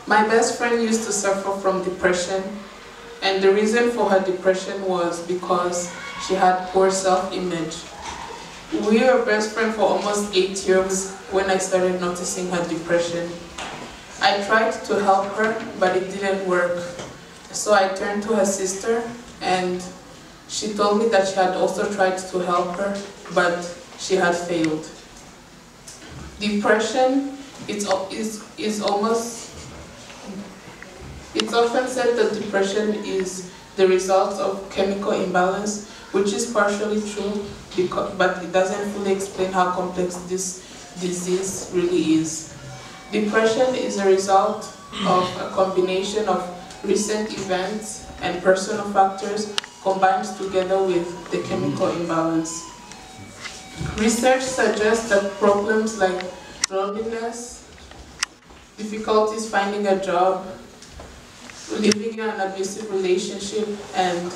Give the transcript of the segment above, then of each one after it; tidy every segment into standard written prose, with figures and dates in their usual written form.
My best friend used to suffer from depression, and the reason for her depression was because she had poor self-image. We were best friends for almost 8 years when I started noticing her depression. I tried to help her, but it didn't work. So I turned to her sister, and she told me that she had also tried to help her, but she had failed. Depression it's often said that depression is the result of chemical imbalance, which is partially true, but it doesn't fully explain how complex this disease really is. Depression is a result of a combination of recent events and personal factors combined together with the chemical imbalance. Research suggests that problems like loneliness, difficulties finding a job, living in an abusive relationship, and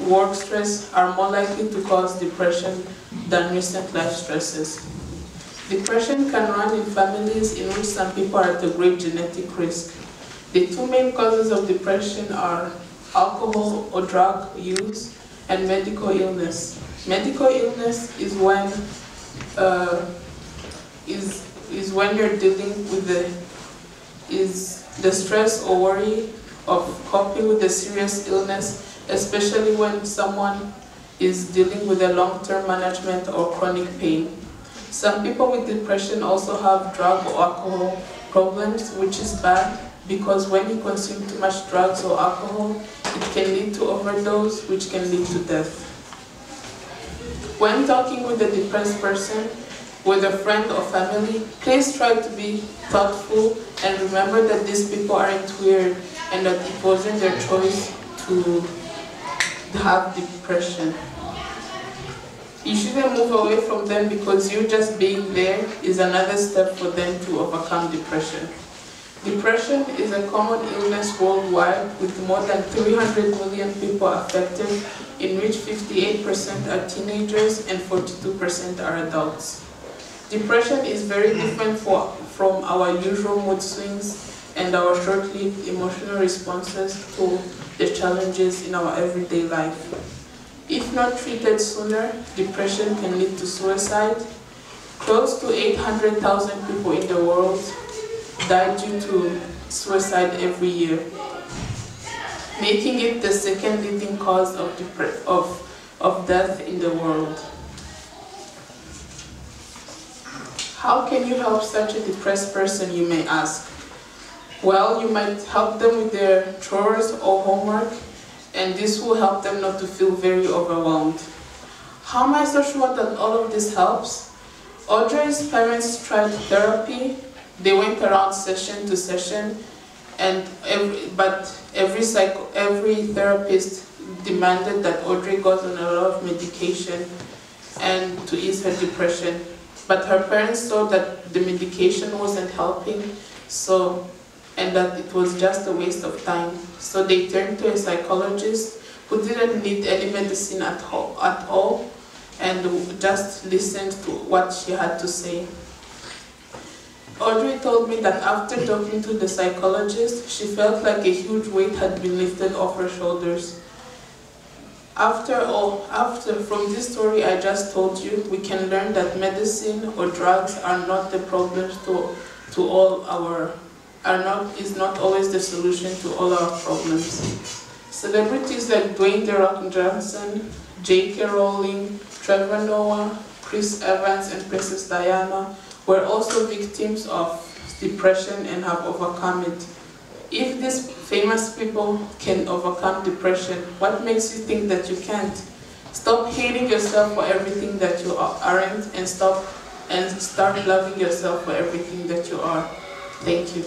work stress are more likely to cause depression than recent life stresses. Depression can run in families in which some people are at a great genetic risk. The two main causes of depression are alcohol or drug use and medical illness. Medical illness is when you're dealing with the stress or worry of coping with a serious illness, especially when someone is dealing with a long-term management or chronic pain. Some people with depression also have drug or alcohol problems, which is bad because when you consume too much drugs or alcohol, it can lead to overdose, which can lead to death. When talking with a depressed person, with a friend or family, please try to be thoughtful and remember that these people aren't weird and that it wasn't their choice to have depression. You shouldn't move away from them because you just being there is another step for them to overcome depression. Depression is a common illness worldwide with more than 300 million people affected, in which 58% are teenagers and 42% are adults. Depression is very different from our usual mood swings and our short-lived emotional responses to the challenges in our everyday life. If not treated sooner, depression can lead to suicide. Close to 800,000 people in the world die due to suicide every year, making it the second leading cause of death in the world. How can you help such a depressed person, you may ask? Well, you might help them with their chores or homework, and this will help them not to feel very overwhelmed. How am I so sure that all of this helps? Audrey's parents tried therapy. They went around session to session, but every therapist demanded that Audrey goes on a lot of medication and to ease her depression. But her parents saw that the medication wasn't helping, and that it was just a waste of time. So they turned to a psychologist who didn't need any medicine at all and just listened to what she had to say. Audrey told me that after talking to the psychologist, she felt like a huge weight had been lifted off her shoulders. From this story I just told you, we can learn that medicine or drugs are not the problems is not always the solution to all our problems. Celebrities like Dwayne "The Rock" Johnson, J.K. Rowling, Trevor Noah, Chris Evans, and Princess Diana were also victims of depression and have overcome it. If these famous people can overcome depression, what makes you think that you can't? Stop hating yourself for everything that you aren't, and start loving yourself for everything that you are. Thank you.